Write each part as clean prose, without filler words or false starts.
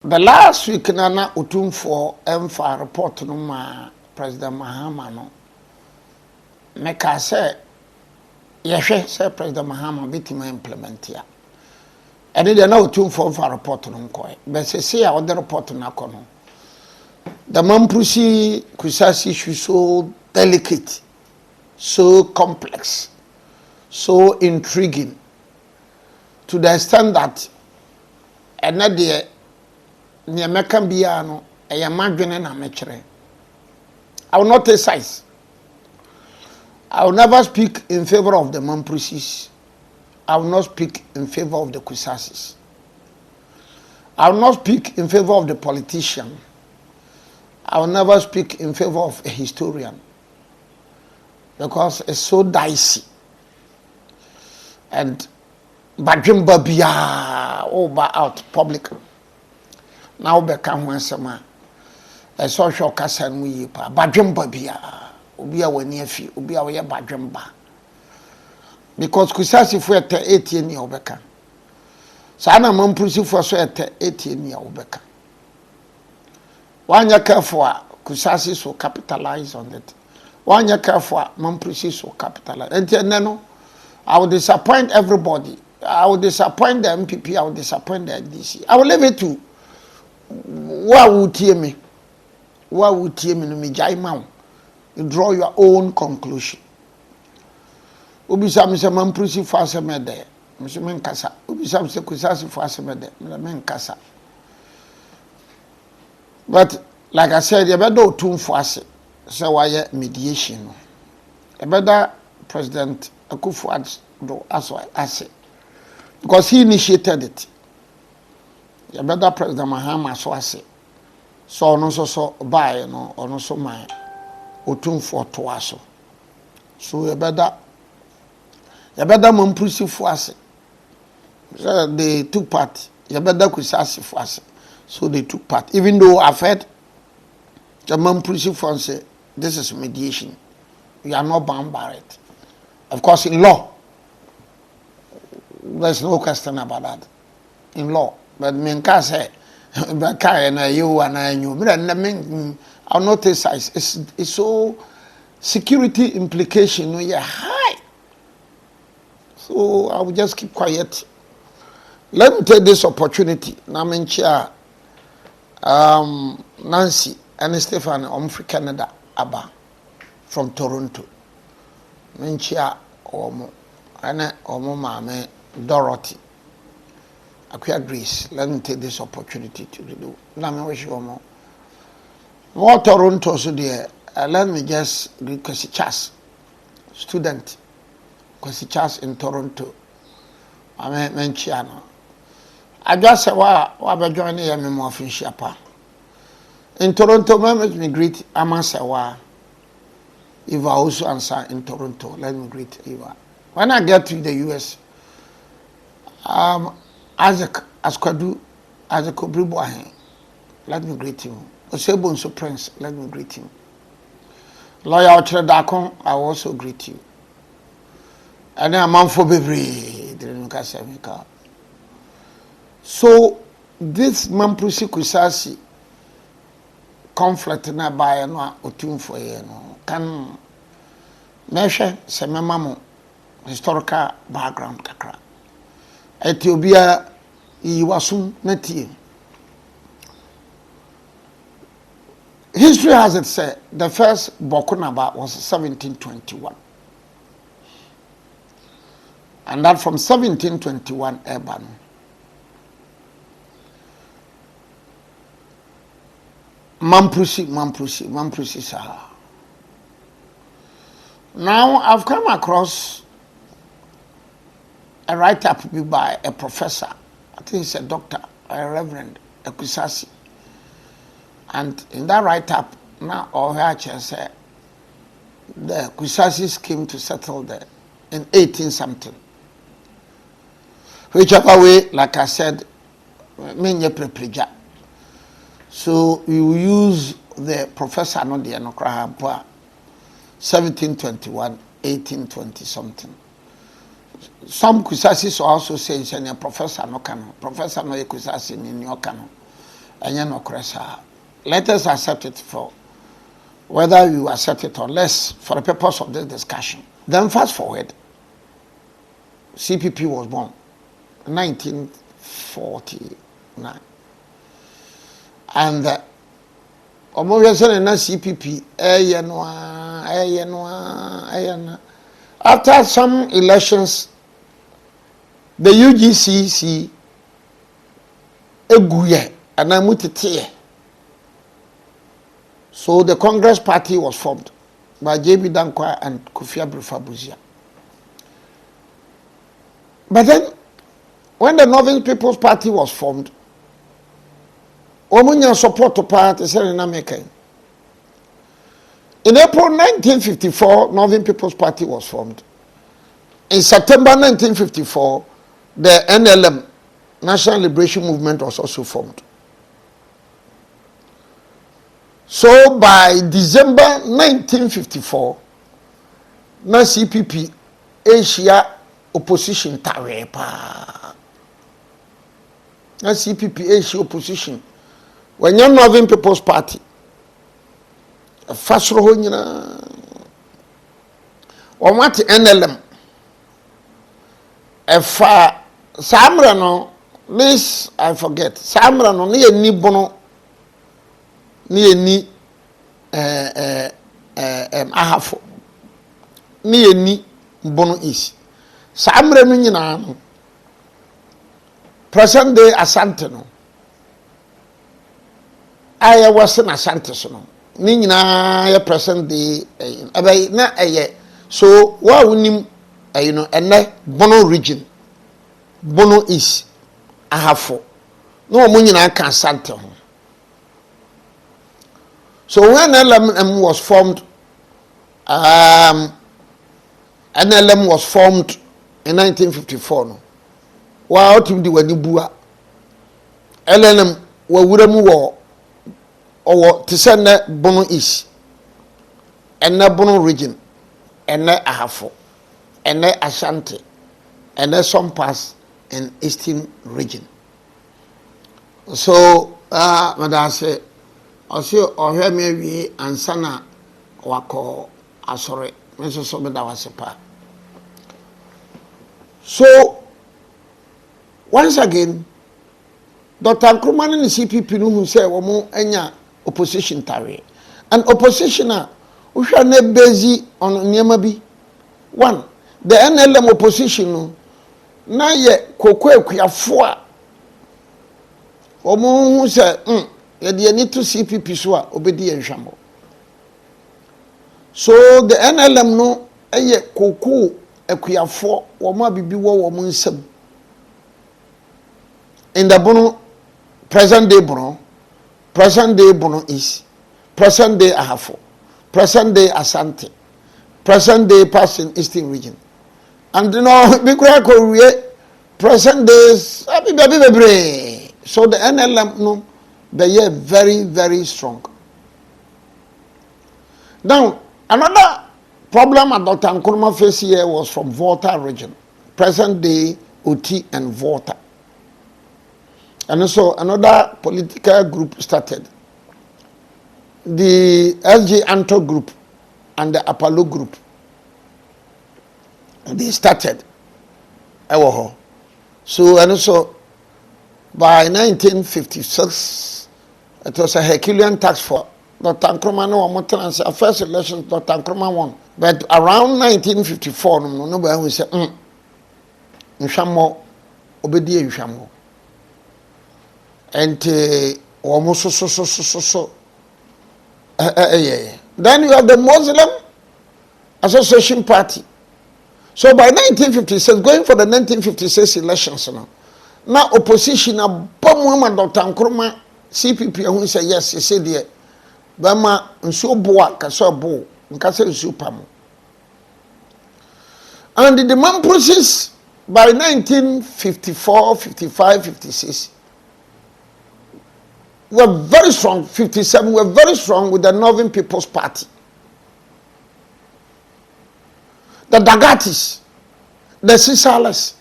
The last week Nana Otumfuo Emfa report no ma President Mahama no meka say yehwe say President Mahama bitima implement ya. Ene de na Otumfuo Emfa report no nkoe. Be say ya the report na kono. The Mampusi Kusasi issue so delicate, so complex, so intriguing to the extent that another Niameka Biano, a Yamagene na mechere. I will not take sides. I will never speak in favor of the Mampusis. I will not speak in favor of the Kusasis. I will not speak in favor of the politician. I will never speak in favor of a historian. Because it's so dicey. And Bajimba Bia over out public. Now become one summer a social cassan we pa Bajimba Bia Ubia when nefi Ubia we Bajimba. Because Kusasi for 18 year obeka. Sana Mampusi for so 18 year obeka. One year careful Kusasi so capitalize on it. 1 year careful Mampusi so capitalize. And then I will disappoint everybody. I will disappoint the MPP, I will disappoint the NDC. I will leave it to what would hear me? What would hear me? You draw your own conclusion. Ubisa Mr. Mampusi Fasa Mede, Mr. Menkasa, Ubisa Mr. Kusasi Fasa Mede, Menkasa. But like I said, you better do Otumfuo so why mediation. You better President Otumfuo do as I say. Because he initiated it. You better President Mahama so I say. So no so buy no or no so my Otumfuo Toaso. So you better Mampusi Fuase. So they took part. You better Kusasi Fuase. So they took part. Even though I've heard the Mampusi Fuase, this is mediation. You are not bound by it. Of course, in law, there's no question about that. In law. But Menka say, you and I knew. I'll not take size. It's so security implication high. So I will just keep quiet. Let me take this opportunity. Namenchia Nancy and Stefan Omfri Canada Abba from Toronto. Menchia Omo Anna Omo Mame Dorothy. Akwa Grace, let me take this opportunity to do. Let me wish you more. More Toronto, so dear. Let me just greet Kwesi Charles, student. Kwesi Charles in Toronto. I mention. I just say, "Wa be joining me more official pa." In Toronto, let me greet Amasewa. Eva also answer in Toronto. Let me greet Eva. When I get to the US, Isaac Askwadu, Isaac Obriboahe, let me greet him. Osebonso Prince, let me greet him. Lawyer Ochredakon, I will also greet you. And then Manfo Bebri, so this Mampusi Kusasi conflict na by no Otumfuo no can measure sememamo historical background kakra. Ethiopia Iwasum Netie. History has it said the first Bokunaba was 1721. And that from 1721 Urban. Mampusi Saha. Now I've come across a write-up by a professor, I think it's a doctor, a reverend, a Kusasi. And in that write-up, now Ohacha said the Kusasis came to settle there in 18-something. Whichever way, like I said, menye prepreja. So we will use the professor no the Anokraha 1721, 1820 something. Some Kusasis also say a professor no canon. Professor no Kusasi in your canon. And no cresa. Let us accept it for whether you accept it or less for the purpose of this discussion. Then fast forward, CPP was born in 1949. And CPP, after some elections, the UGCC eguye and amutete. So the Congress Party was formed by J.B. Dankwa and Kofi Abdul-Fabuzia. But then, when the Northern People's Party was formed, Omunya support to party in America. In April 1954, Northern People's Party was formed. In September 1954, the NLM, National Liberation Movement, was also formed. So by December 1954, na CPP Asia opposition tarepa. Na CPP Asia opposition. When you're Northern People's Party, first row nyina. O mati NLM. Efa Samra no, this I forget. Samra no ni bono. Ni ahafo ni bono is samre no nyina no present day asante no aya wase na asante so no ni nyina ya present day abay na eye so wa wonim ene bono region bono is ahafo no mo nyina ka asante ho. So when NLM was formed, NLM was formed in 1954. No, wow, to the Wanibua, NLM were Wuramu war or Tisana Bono East, and na Bono region, and na Ahafo, and na Ashanti, and na some parts in Eastern region. So, Madam say. Also, or maybe and sana wako asore. Meso so beda wasepa. So once again, Dr. Nkrumah and the CPP who say womo enya opposition tare. And oppositioner we shall not busy on nyama bi. One, the NLM opposition no na ye kokwe kuyafo a womo hu say you need to CPP so obedi enhwamo. So the NLM no eye koku ekuyafo wo ma bibi wo mo nsam. In the Bono present day Bono is present day Ahafo, present day Asante, present day Passing Eastern region. And we could present days baby. So the NLM no they are very, very strong. Now, another problem that Dr. Nkrumah faced here was from Volta region, present day Oti and Volta. And also another political group started. The SG Anto group and the Apollo group. They started. So, and also by 1956, it was a Herculean task for Dr. Nkrumah no Motenansi. First election, Dr. Nkrumah won. But around 1954, nobody will say, Nshamo, Obedi Nshamo. And almost so. Then you have the Muslim Association Party. So by 1956, going for the 1956 elections, now opposition, Muhammad Dr. Nkrumah, CPP, who say yes, he said, yeah, Bama, Nso Boa, Kaso Bo, Nkase Nso Pamo. And the demand process by 1954, 55, 56 were very strong, 57 were very strong with the Northern People's Party. The Dagatis, the Sisales,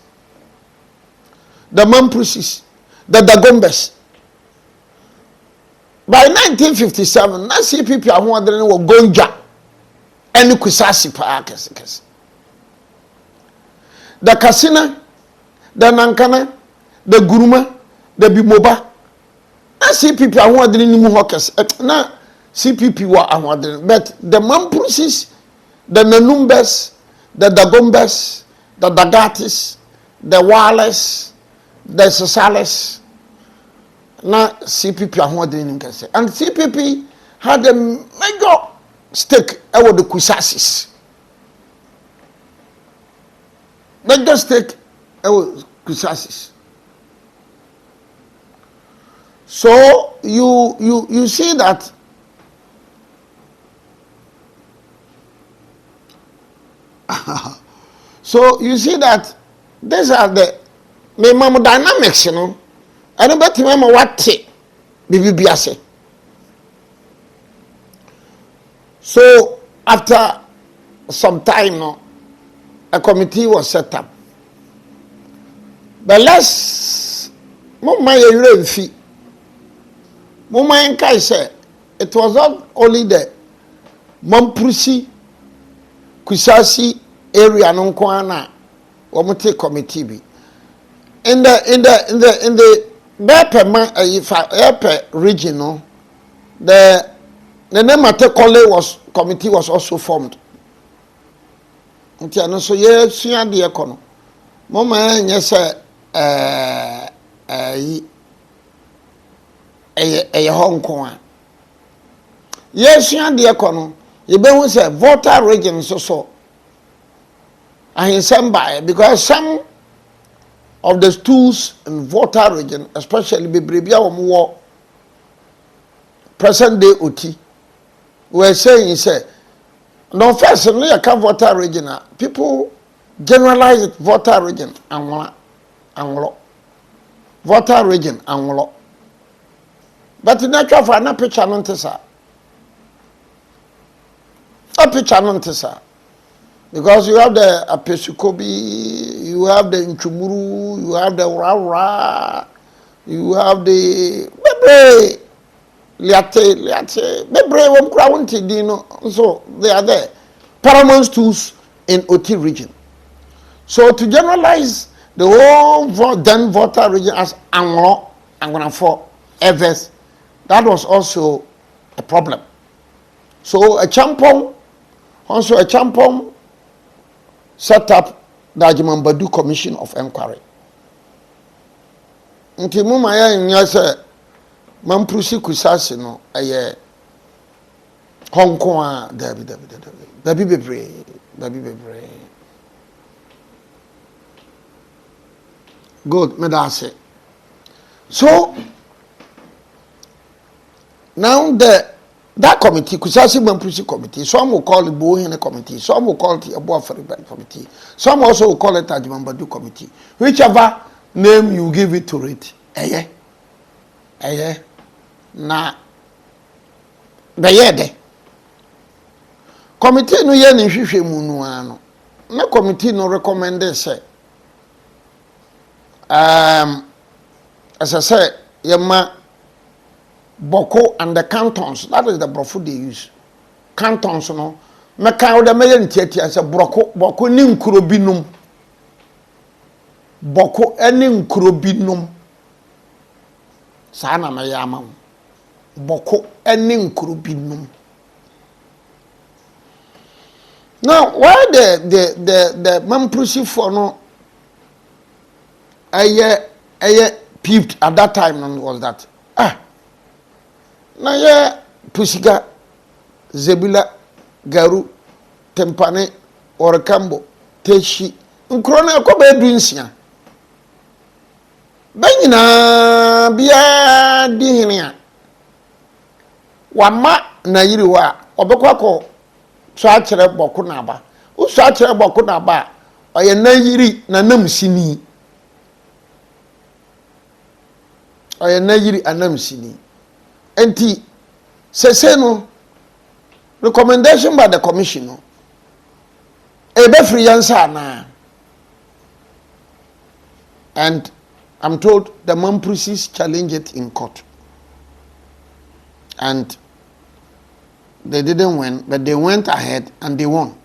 the Mampusis, the Dagombes, by 1957 na CPP ahoɔden wɔ Gonja ɛne Kusasi paa kɛsekɛse. The Kasina, the Nankana, the Guruma, the Bimoba. Na CPP ahoɔden ni mu hɔ kɛse. Na CPP wɔ ahoɔden, but the Mampusis, the Nanumbes, the Dagombes, the Dagatis, the Wales, the Sesales, na CPP ahoɔden ni kɛse. And CPP had a major stake over the Kusasis. Major stake over Kusasis. So you see that so you see that these are the dynamics, you know. I don't bet remember what BBBS. So after some time, no, a committee was set up. But let's fee. Say it was not only the Mamprusi Kusasi area no kwana womote committee bi. In the Bepe region, no, the Nematekole committee was also formed. Nti ano so ye sua de ekono. Mama nye se Hong Kong. Ye sua de ekono, ye be hu se voter region so. And because some of the stools in voter region, especially Bibrebia or more present day OT, were saying, say, no, first, no, I can't voter region. People generalize it voter region and voter region and but in natural for an picture, no, a picture, no, because you have the Apesukobi, you have the Nchumuru, you have the Uraura, you have the Bebre, Liate, Bebre, Womkrawunti, Dino, so they are there. Paramount stools in OT region. So to generalize the whole then voter region as Anglo, Angona Evers, that was also a problem. So a champon, also a champon, set up the Ajimambadu Commission of Inquiry. Nti muma ya nya se Mamprusi Kusasi no aye Hong Kong Dabi bebre. Good, me da say. So now that committee, Kusasi Mamprusi committee, some will call it Bohene committee, some will call it Abuafariban committee, some also will call it Ajimambadu committee. Whichever name you give it to it, na beyede. Committee no ye ni hwehwe mu no ano. Na committee no recommend say as I say, yema Boko and the cantons, that is the brofo they use. Cantons, no. Meka o de meyen tiati as a Boko ni nkurobinum. Boko eni nkurobinum. Sana mayama. Boko eni nkurobinum. Now, why the Mamprusi for no aye peeped at that time was that na ye Pusiga, Zebula, Garu, Tempane, Orakambo, Teshi, Nkrona ko be dunsia. Banyina bia di hinia. Wama na yiri wa obekwa ko so akere boku na aba. Uso akere boku na aba oye na yiri na namsini. Oye na yiri anamsini. Enti say no recommendation by the commission no ebe free answer na, and I'm told the Mamprusis challenge it in court. and they didn't win, but they went ahead and they won.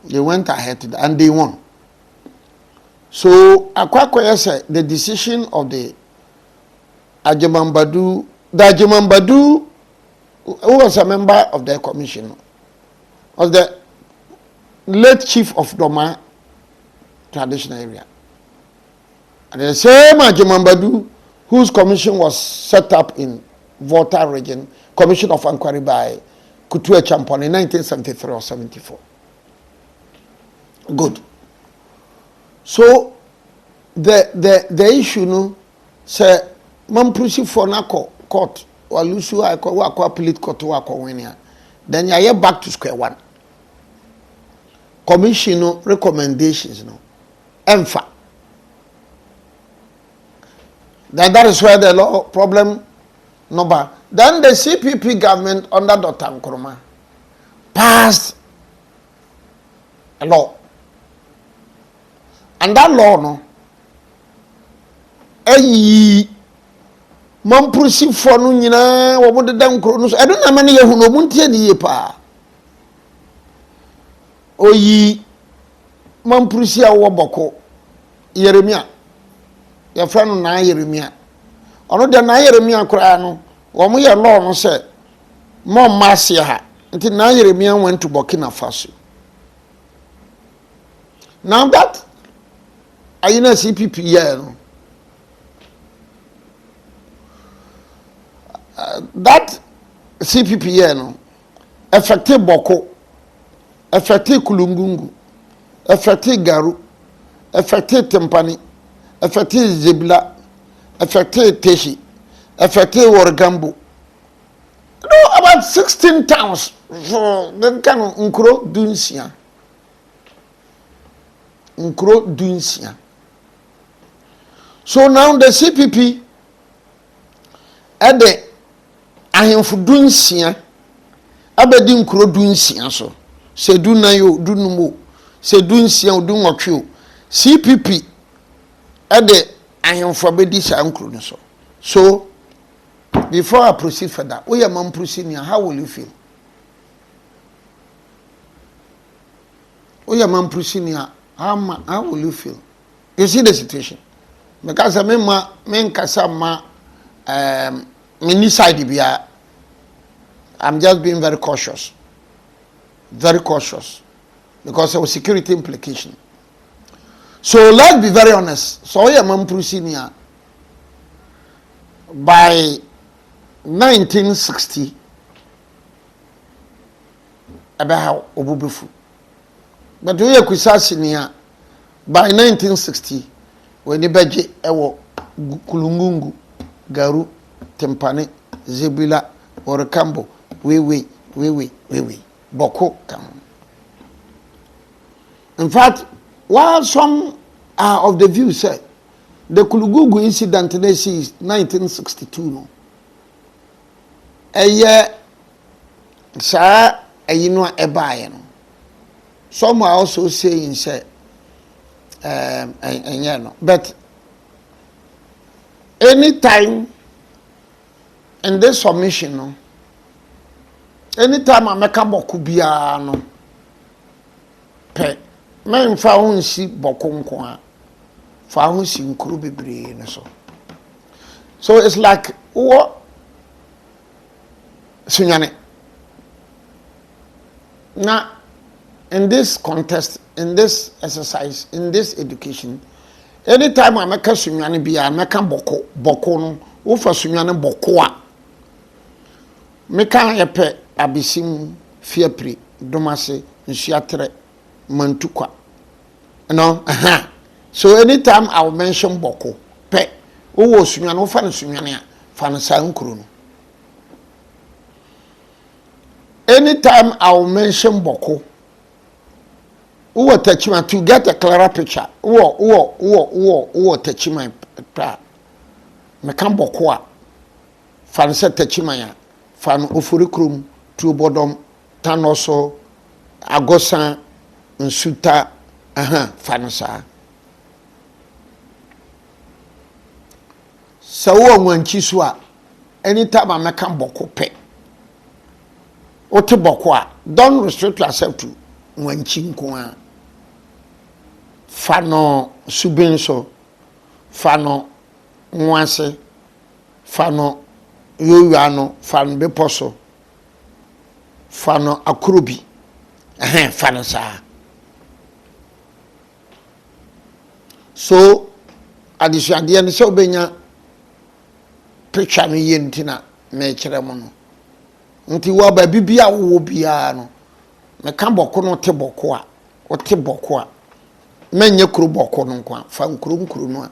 They went ahead and they won. So Akwakoya said the decision of the Ajimambadu, who was a member of the commission, was the late chief of Doma traditional area. And the same Ajimambadu, whose commission was set up in Volta region, commission of inquiry by Kutu Champon in 1973 or 74. Good. So the issue no say mampusi for na court or lusu wa appellate court wa win, then you back to square one. Commission no recommendations no emfa. That is where the law problem number. Then the CPP government under Dr. Nkrumah passed a law. And that law no mampusi for no nyina wo de dan kro no so edo na mane yehu no muntie ni ye pa oyi mampusi a wo boko Yeremia ya frano na Yeremia ono de na Yeremia kra no wo mo ye law no se mo masia ha nti na Yeremia went to Burkina Faso. Now that ayina CPP yeah no that CPP yeah no affected Boko, affected Kulungungu, affected Garu, affected Tempani, affected Zebla, affected Teshi, affected Wargambo. No, about 16 towns for the kind of Nkro Dunsia. Nkro Dunsia. So now the CPP at the ahemfo dunsia abedi nkro dunsia so se dunayo dunumo se dunsia odunwotwe CPP at the ahemfo abedi sa nkro no so. So before I proceed further, we are man proceeding, how will you feel? We are man proceeding, how will you feel? You see the situation. Because I mean kasama many side biya. I'm just being very cautious because of security implication. So let's be very honest. So I am proceeding by 1960 about obubefu, but we are kusasinia by 1960 when the budget ewo Kulungungu, Garu, Tempane, Zebula, Orakambo, we, Boko come. In fact, while some are of the view say the Kulugugu incident today is 1962 no. A year sa ayino ebaye no. Some are also saying say no. But anytime in this submission no, anytime I make a boku biya no pe men fa hunsi boku nko fa hunsi nkuru bebre no so it's like what sunyane na in this contest, in this exercise, in this education, anytime I make a sunyane biya I make a boko no wo fa sunyane boko a meka yepe abisim fiapri domase nsuatre mantukwa no so anytime I will mention boko pe wo sunyane wo fa no sunyane a fa no sankuru no anytime I will mention boko wo tachima to get a clearer picture wo tachima pra meka boko a fa no se tachima ya fan ofurikrum to bodom tanoso agosan nsuta fansa sawo wanchi so a anytime I make boko pe. Ote boko a, don't restrict yourself to wanchi nko. Fano subinso, fano nwase, fano yoyano, fano beposo, fano akurubi. Fano sa. So, addition the end so benya picture no yentina me kire mo no. Nti wa ba bibia wo bia no. Me ka boko no te boko a, o te boko a. Menye kuru boko no kwa, fa nkuru no a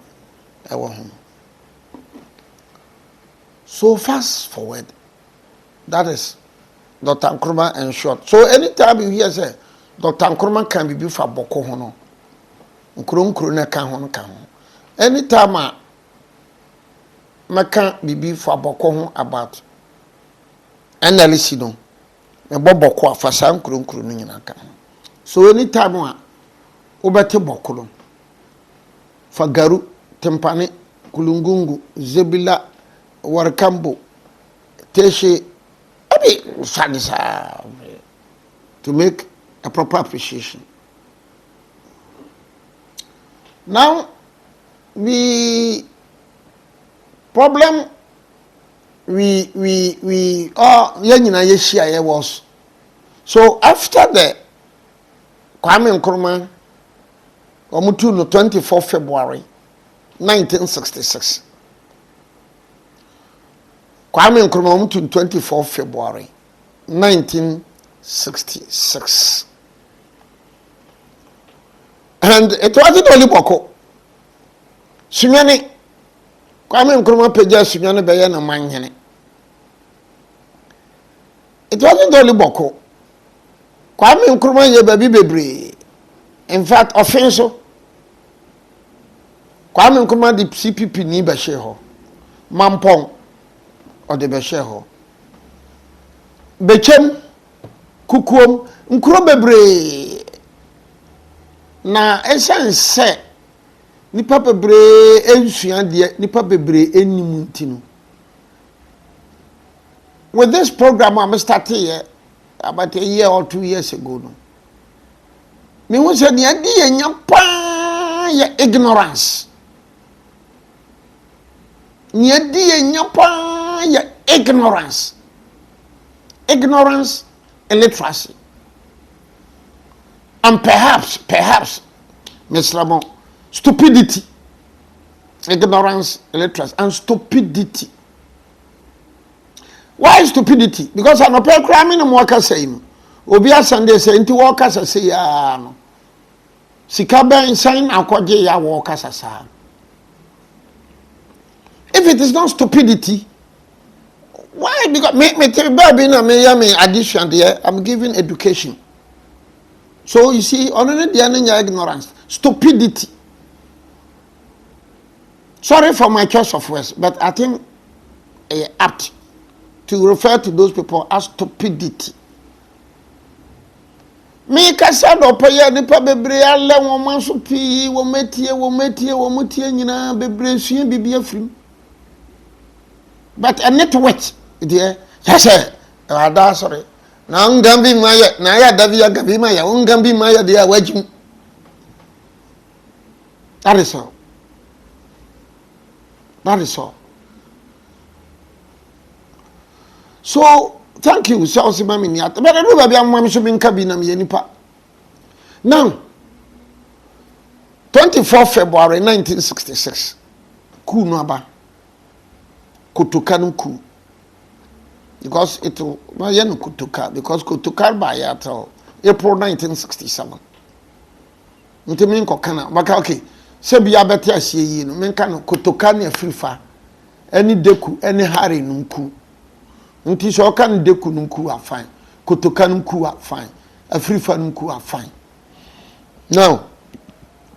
ewo ho. So fast forward. That is Dr. Nkrumah in short. So anytime you hear say Dr. Nkrumah can be for boko ho no. Nkuru na kan ho no kan ho. Anytime I maka bibi for boko ho about NLC no. Me boko afa sa nkuru no nyina kan. So anytime a obete boko no fagaru tempane kulungungu zebila warkambo teshe abi sanisa to make a proper appreciation. Now the problem we yenyina yeshia was so after the Kwame Nkrumah omutu no 24 February 1966. Kwame Nkrumah omutu 24 February 1966. And it wasn't only Boko. Sunyane Kwame Nkrumah peja sunyane beye na manyene. It wasn't only Boko. Kwame Nkrumah ye baby bebre. In fact, offenso. Kwame Nkrumah di CPP ni beshe ho. Mampong o de beshe ho. Bechem kukuom nkuro bebre. Na esense nipa bebre ensuan de nipa bebre enimu ntino. With this program I started here about a year or 2 years ago no. Me won say the idea nya pa ya ignorance. Ni idea nya pa ya ignorance. Ignorance, illiteracy. And perhaps, Ms. Lamont, stupidity. Ignorance, illiteracy, and stupidity. Why stupidity? Because I'm not cramming and worker saying, Obia Sunday say, into workers say, no. Sikaba insane, I'll call ya workers as if it is not stupidity, why? Because me tell baby na me addition there, I'm giving education. So you see, only the ignorance, stupidity. Sorry for my choice of words, but I think apt to refer to those people as stupidity. Me kasa do paya nipa bebre alle wo manso pi wo metie nyina bebre sua bibia frim. But a network there, yes, ada sorry. Na ngambi maya, na ya davia gabi maya, ngambi maya dia wajim. That is all. That is all. So, thank you, so mami ni ata. But I know baby am mami so bin kabina mi nipa. Now, 24 February 1966. Coup no aba. Kutukanu coup. Because it will kutuka because kutukar by April 1967. Ntimi nkokana maka okay se bia beti asie yi no menka no kutuka na afrifa any deku any hari nku nti so kan deku nku are fine kutuka nku are fine afrifa nku are fine. Now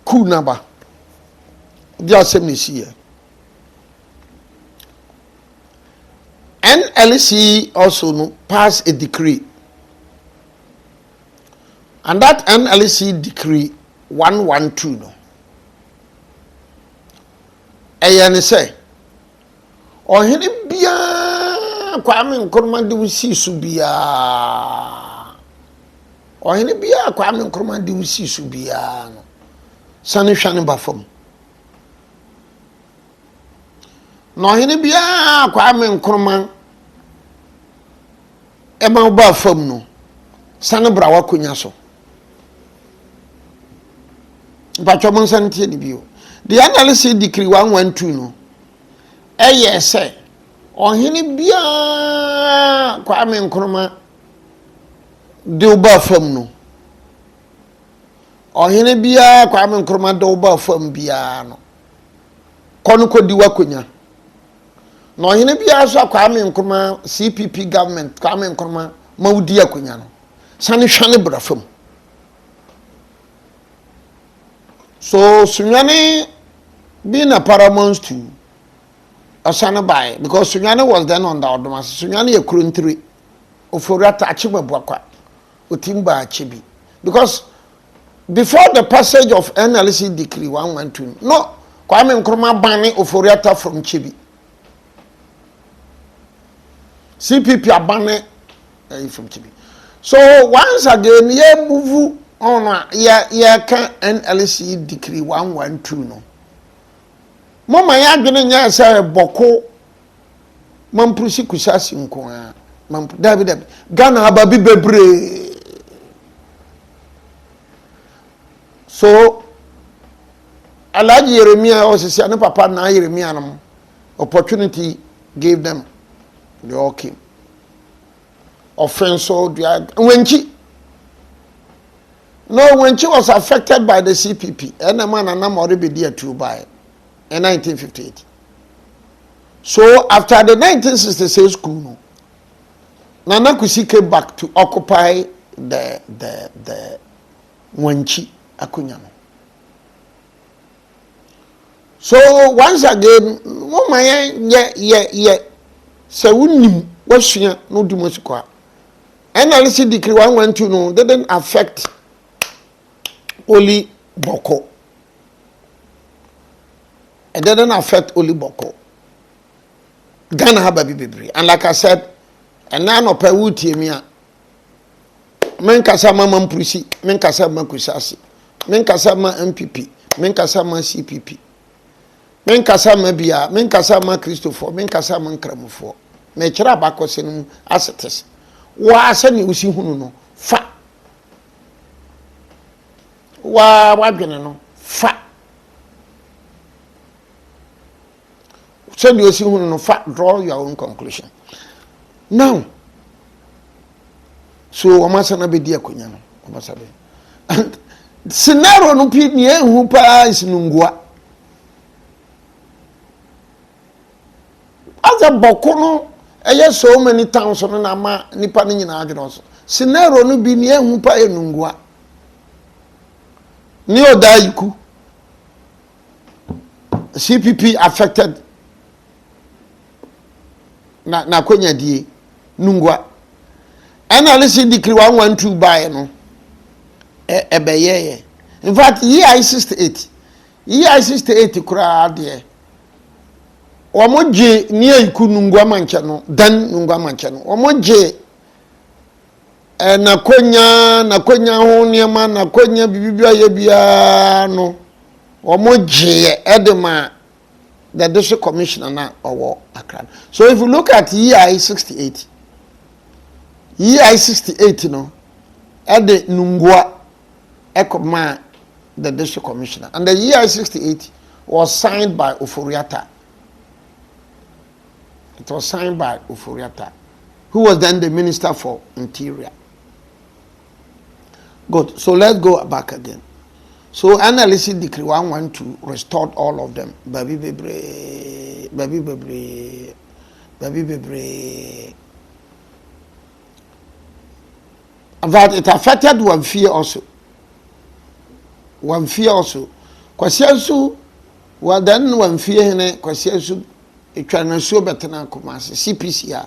coup number dia sem here. NLC also passed a decree, and that NLC decree 112 no. Ayane say, ohene bia Kwame Nkrumah de usi subia. Ohene bia Kwame Nkrumah de usi subia no. Sane hwane ba fam. No ohene bia Kwame Nkrumah ema ba fam no. Sane bra wakonya so. Patwom nsantie ni bio. The analysis decree 112 no. Say ohene bia Kwame Nkrumah de uba fam no. Ohene bia Kwame Nkrumah de uba fam bia no. Kono kodi wakonya. No ohene bia so Kwame Nkrumah CPP government Kwame Nkrumah maudi akonya no. Sane hwane bra fam. So Sunyane being a paramount to Osana by because Sunyane was then on the Odomas. Sunyane a country Oforiata Achiba Bwakwa Utimba Achibi. Because before the passage of NLC Decree 112, no, Kwame Nkrumah banning Oforiata from Chibi. CPP are banning from Chibi. So once again, ye move on ya can NLC Decree 112 no. Mama ya dwene nya say boko mampusi kusasi nko a David Ghana ababi bebre. So Alaji Yeremia osisi ane papa na Yeremia no opportunity gave them the all came. Offense so Wenchi. No, Wenchi was affected by the CPP. And a man and I'm already there to buy in 1958. So after the 1966 coup, Nana Kusi came back to occupy the Wenchi Akunyano. So once again, so we what's here no Dumosikwa. NLC Decree 112 no didn't affect only Boko. It didn't affect only Boko. Ghana have a baby. And like I said, and now no pay wuti emia. Men kasa ma mampusi, men kasa ma kusasi, men kasa ma MPP, men kasa ma CPP. Men kasa ma bia, men kasa ma Christopher, men kasa ma Nkramofo. Me kira ba kwese assetes. Wa asani usi hunu no fa. Wa dwene no fa. Send you see no fa, draw your own conclusion. Now, so Omasana be dear Kunyano, Omasabe. And scenario no pit near who pass Nungua. As a Bokono, I so many towns on Nama Nipanin Agnos. Scenario no be near who pay Nungua. Neo Daiku CPP affected na kwenya die Nungua. NLC Decree 112 by no ebeye. In fact, year 68 kura de omoje ni ayiku Nungua manche no dan Nungua manche no omoje na kwenya ho niema na kwenya bibibia ye bia no omoje edema the district commissioner na owo Accra. So if you look at year 68 no ede Nungua ekoma the district commissioner, and the year 68 was signed by Oforiata. It was signed by Oforiata, who was then the Minister for Interior. Good. So let's go back again. So NLC Decree 112 restored all of them. Baby bebre. But it affected one fear also. Kwasiasu, well then one fear hene kwasiasu etwanaso betena komase CPCR.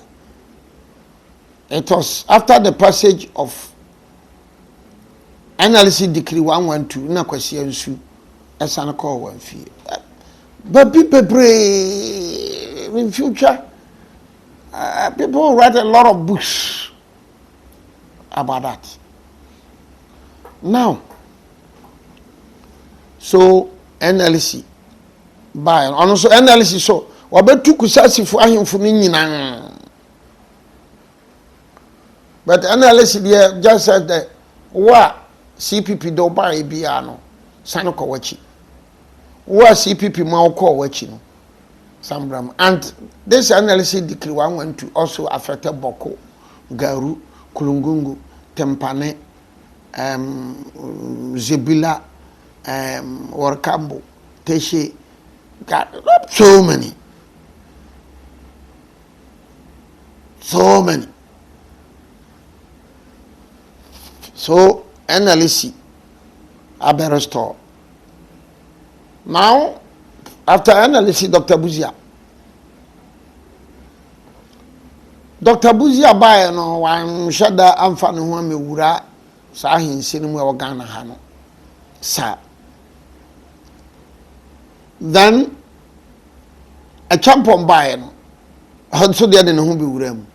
It was after the passage of NLC Decree 112 na kwasiasu esana call one fear. Baby bebre in future People write a lot of books about that. Now, so NLC buy and also NLC so wabetu kusasi fu ahemfo ni nyina. But NLC there just said that wa CPP do buy bia no sano ko wachi. Wa CPP ma ko wachi no. Sambram. And this NLC decree want to also affect Boko, Garu, Kulungungu, Tempane, Zebila, Warkambo, Teshe, got so many. So many. So NLC Abe restore. Now after NLC Dr. Buzia. Dr. Buzia buy no wan shada amfa ne ho amewura sa ahensi ne mu e Ghana ha no. Sa. Then a champion buy no. So there ne ho be wura mu.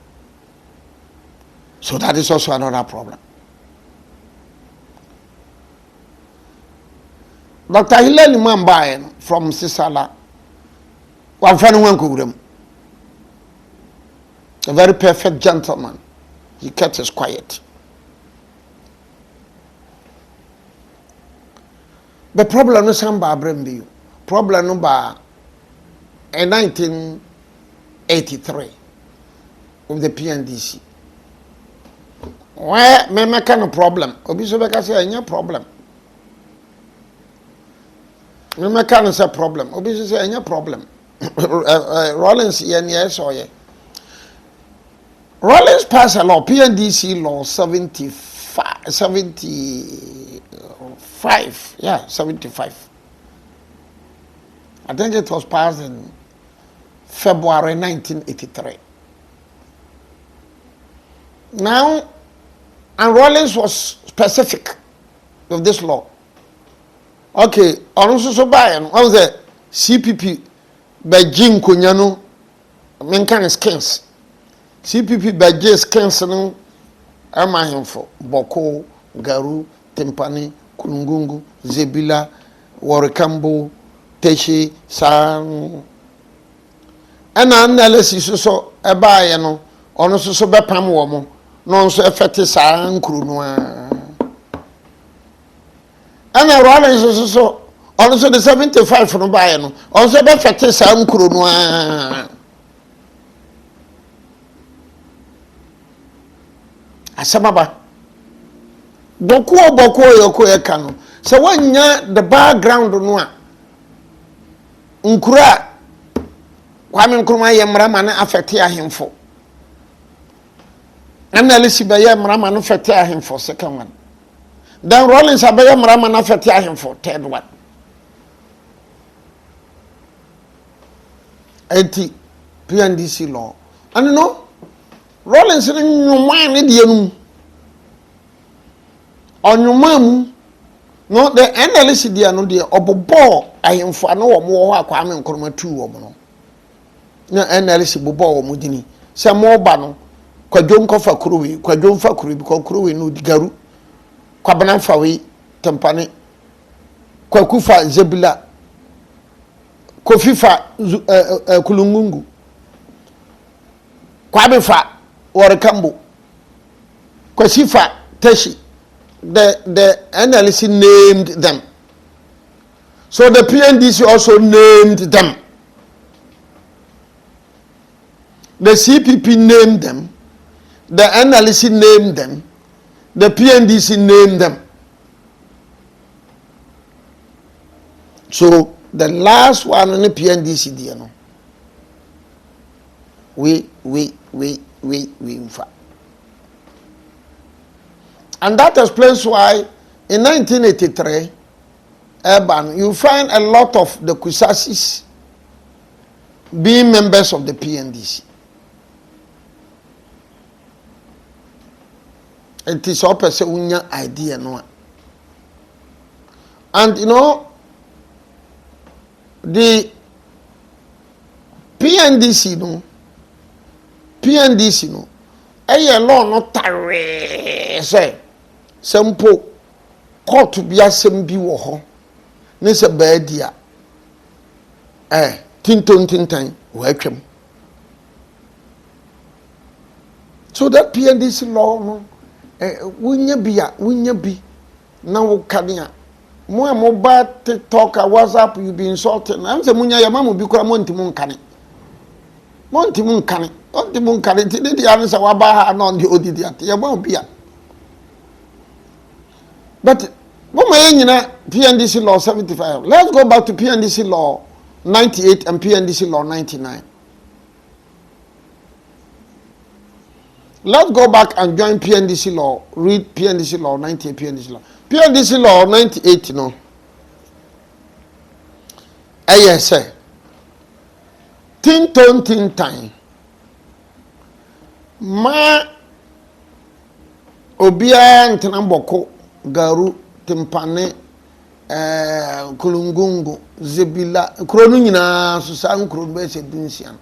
So that is also another problem. Dr. Hilali Mambaye from Sisala, a very perfect gentleman. He kept his quiet. The problem is some Brembi. Problem number in 1983 with the PNDC. Why me kind of problem? Obisobeka say any problem. Me can say problem. Obviously say any problem. Rollins yes or yeah. Rollins passed a law, PNDC law 75. Yeah, 75. I think it was passed in February 1983. Now, and Rollins was specific with this law. Okay, also so buy what was the CPP by Jim Kunyano Menkan skins. CPP by J skins no Amahemfo, Boko, Garu, Tempani, Kulungungu, Zebila, Warikambo, Teshi, San and analysis so a buy no also so be pam womo no so effect san kuru and a Rollins so also the 75 from buy no also be effect san kuru no asamaba boko yoko e kanu so wanya the background no a nkura kwame nkruma ye mrama na affect ahemfo analysis be ye mrama no affect ahemfo second one. Then Rollins abaya mrama na affect ahemfo third one. Anti PNDC law and no Rollins ni nyuma ni die nu onyuma mu no the NLC dia no de obobo ahemfo na wo mo ho akwame nkruma tu wo mo no na NLC bobo wo mo dini se mo ba no kwadwo nkofa kuruwi kwadwo mfa kuruwi ko kuruwi no digaru kwabana fawi tempane kwakufa zebila kofifa kulungungu kwabefa warikambo kwasifa teshi the NLC named them, so the PNDC also named them, the CPP named them, the NLC named them, the PNDC named them. So the last one on the PNDC, you know, we in fact. And that explains why in 1983, Urban, you find a lot of the Kusasis being members of the PNDC. It is all per se unya idea no. And you know, the PNDC no, PNDC no eye law no tare say sempo court bi asem bi wo ho ne se baadia tintan wo atwam. So that PNDC law no wunya bi na wo kane mo ba TikTok WhatsApp you be insulting am say munya ya mamu bi kora mo ntimu nkane ti dey answer wa ba ha no the odidi at ya ba bia. But what my nyina PNDC law 75. Let's go back to PNDC law 98 and PNDC law 99. Let's go back and join PNDC law. Read PNDC law 98, PNDC law. PNDC law 98, no. Yes, sir. Tintan. Ma obia ntenamboko garu timpane kulungungu zebila kronu nyina susa nkronu be se dunsian.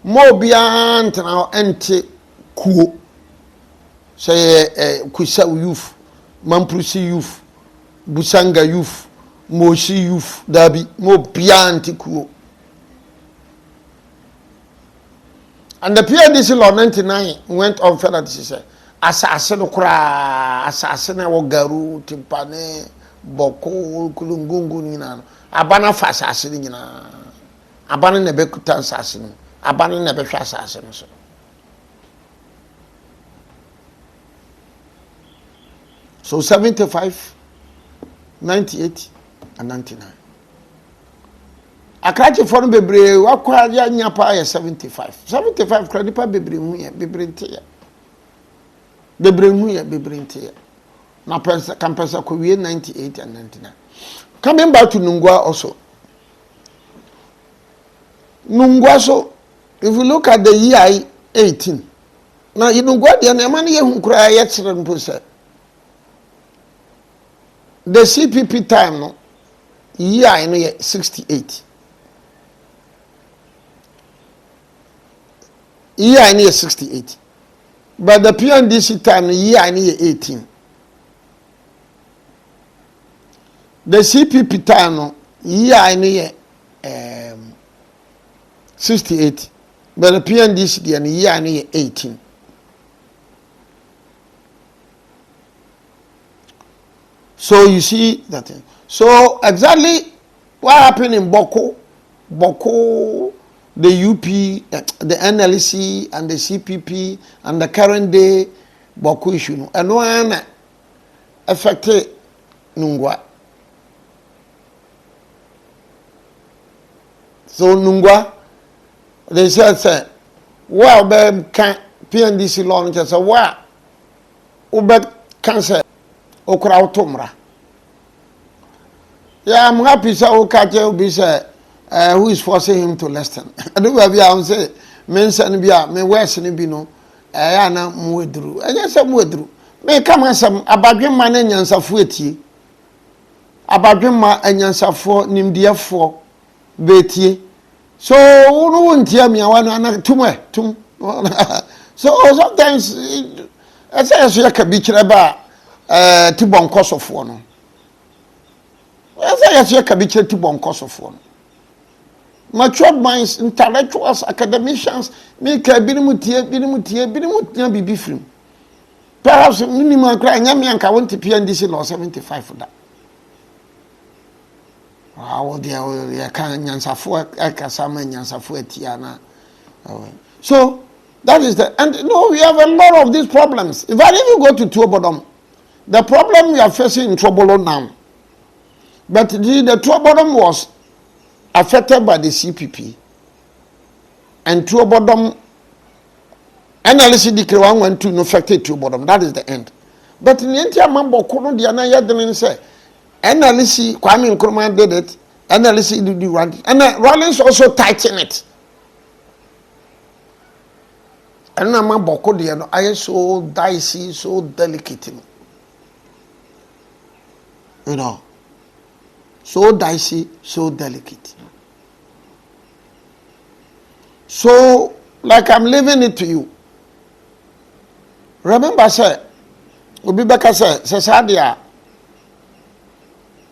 Ma obia ntena ente kuo say kusa youth mamprusi youth busanga youth moshi youth dabi mo bianti kuo. And the PNDC law 99 went on further to say assassin kura assassin wo garu timpane boko kulungungu nyina abana fa assassin nyina abana ne bekuta assassin abana ne be hwa assassin so. So 75, 98, and 99. Akrachi for bebre wakwa ya nyapa ya 75. 75 kredipa bebre hu ya bebre nte. Na pesa ko wie 98 and 99. Coming back to Nungwa also. Nungwa so if you look at the year 18. Now in Nungwa the man ye hu kra ya tsere mpo the CPP time no year I know 68. Year I know 68. But the PNDC time year I know 18. The CPP time no year I know 68. But the PNDC the year I know 18. So you see that thing. So exactly what happened in Boko, the UP, the NLC and the CPP and the current day Boko issue. And one affected Nungwa. So Nungwa, they said, well, can PNDC law and say, well, Ubet cancer. Okra otomra. Yeah, I'm happy so Okaje will be say who is forcing him to listen. I do have you say men send bia me west ni bi no ya na muedru. Enya say muedru. Me come asem abadwen ma na nyansafo etie. Abadwen ma anyansafo nimdiefo betie. So no wontia me awana na tum. So sometimes I say so yaka bi kire ba tibon kosofo no. Yes, you can be tibon kosofo no. Matured minds, intellectuals, academicians, make a binimutia be free. Perhaps minimum crying, Yamianka went to PNDC law 75 for that. How dear, can answer for Ekasama and answer for Tiana. So that is the and no, we have a lot of these problems. If I even go to Tuobodom, the problem we are facing in trouble now. But the Tuobodom was affected by the CPP. And Tuobodom, NLC decree 112 no affected Tuobodom. That is the end. But in the entire Mambo Kono, the Anaya didn't say, NLC, Kwame Nkrumah did it, NLC did the one. And Rollins also tightened it. And now Mambo Kono, I am so dicey, so delicate. You know, so dicey, so delicate. So, like I'm leaving it to you. Remember, sir, Obi Beka say Sadia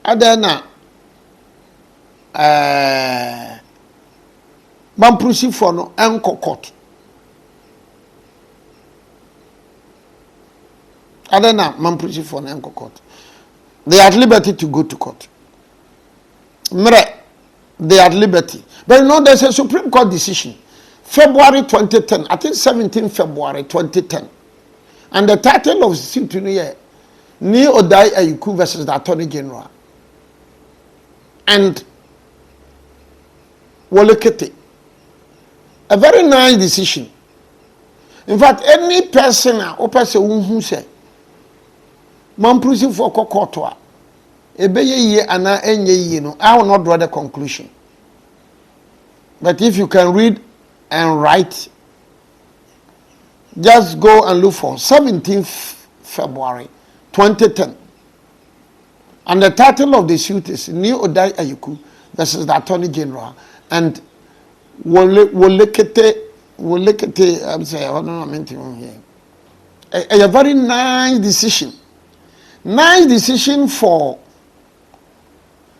Adena Mamprusi for no enko court. Adena Mamprusi for no enko court. They are at liberty to go to court. They are at liberty. But you know, there's a Supreme Court decision. February 2010, I think 17 February 2010. And the title of the suit here, Ni Odai Ayuku versus the Attorney General. And Wolekete. A very nice decision. In fact, any person who say, Mamprusi for Kokotoa, Ebeye ye ana enye ye no, I will not draw the conclusion. But if you can read and write, just go and look for 17th February 2010. And the title of the suit is Ni Odai Ayuku versus the Attorney General. And Wolekete, I'm saying, I don't know what I'm here. A very nice decision. Nice decision for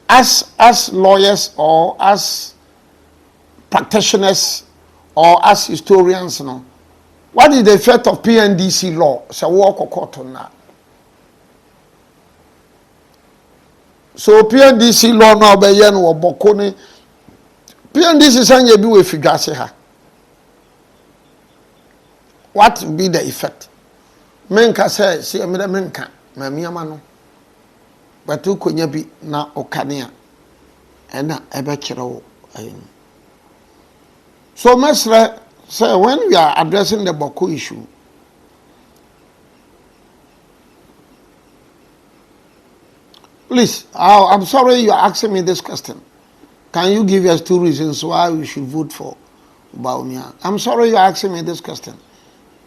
us as lawyers or as practitioners or as historians. No? What is the effect of PNDC law? So walk or court on that. So PNDC law now be yen or bokone. PNDC sanye bi we figase ha. What will be the effect? Menka say si emire menka ma miama no. But u konya bi na okane a na ebe kire wo ayin. So mesra say when we are addressing the Boko issue, please, I'm sorry you are asking me this question. Can you give us 2 reasons why we should vote for Baumia? I'm sorry you are asking me this question.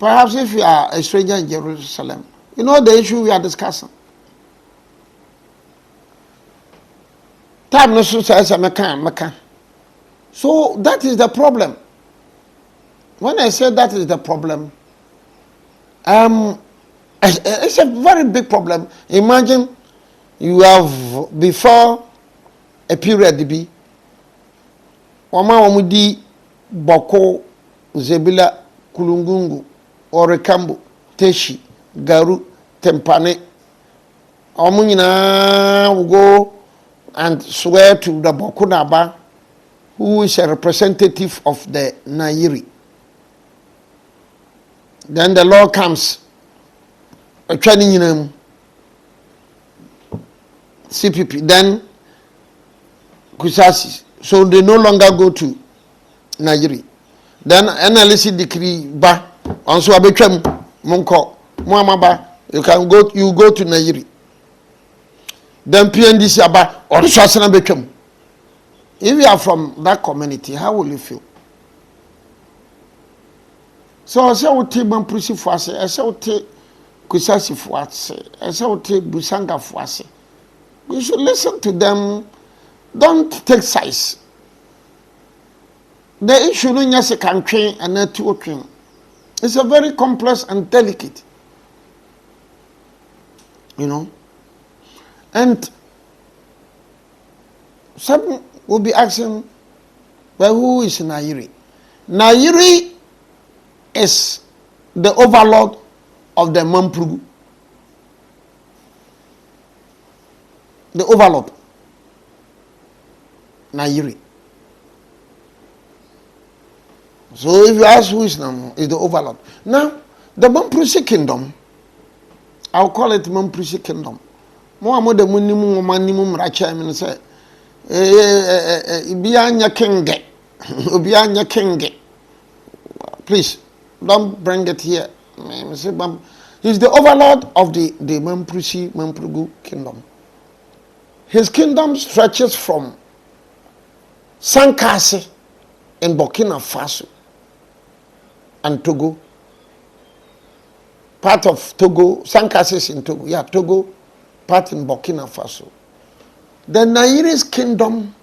Perhaps if you are a stranger in Jerusalem, you know the issue we are discussing. Time no so says meka. So that is the problem. When I say that is the problem, it's a very big problem. Imagine you have before a period be Wama wamudi Boko, Zebila, Kulungungu, Orekambu, Teshi, Garu, Tempane. Omunina will go and swear to the Boko Naba, who is a representative of the Nairi. Then the law comes, a training in CPP, then Kusasi. So they no longer go to Nigeria. Then NLC decree ba onso abetwam monko muamaba you go to Nigeria. Then PNDC aba onso asena betwam. If you are from that community, how will you feel? So I say wote Mamprusi for ase, I say wote Kusasi for ase, I say wote Busanga for ase. You should listen to them. Don't take sides. The issue no nyase country and not to train. It's a very complex and delicate. You know. And some will be asking, well, who is Nairi? Nairi is the overlord of the Mamprugu. The overlord. Nairi. So if you ask who is now, is the overlord. Now, the Mamprusi kingdom, I'll call it Mamprusi kingdom. More the minimum racha, I mean, say, Ibianya King. Please, don't bring it here. He's the overlord of the Mamprugu kingdom. His kingdom stretches from Sankasi in Burkina Faso and Togo. Part of Togo, Sankasi is in Togo. Yeah, Togo, part in Burkina Faso. The Nairi's kingdom,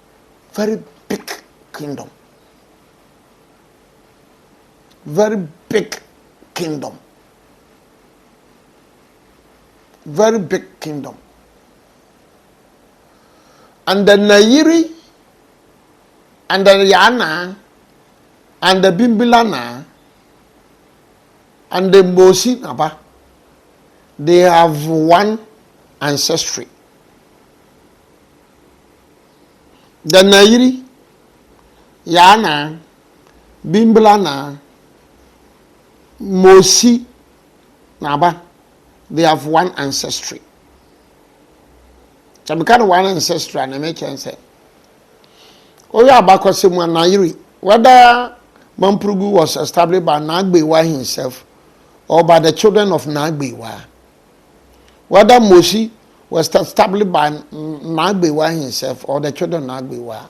very big kingdom. Very big kingdom. very big kingdom. And the Nairi, and the Yana, and the Bimbilana, and the Mosi Naba, they have one ancestry. The Nairi, Yana, Bimbilana, Mosi Naba, they have one ancestry. So because one ancestry, and I make sense. Oh yeah, because Nairi, whether Mamprugu was established by Nagbewa himself or by the children of Nagbewa, whether Mosi was established by Nagbewa himself or the children of Nagbewa,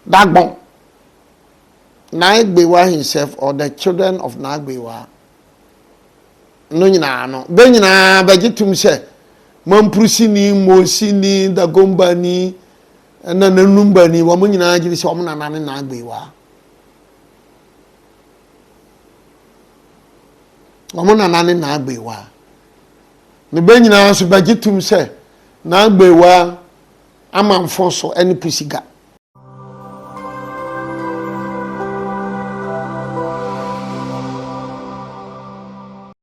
Dagbon, Nagbewa himself or the children of Nagbewa, no, Benina, Bajitum said, Mamprusi Mosi ni, Dagomba ni, and then Numba ni, Wamuna, Jilis Wamana Nagbewa. Wamuna nani Nagbewa. The Benina so Bajitum said, Nagbewa, Amanfonso, any pusiga.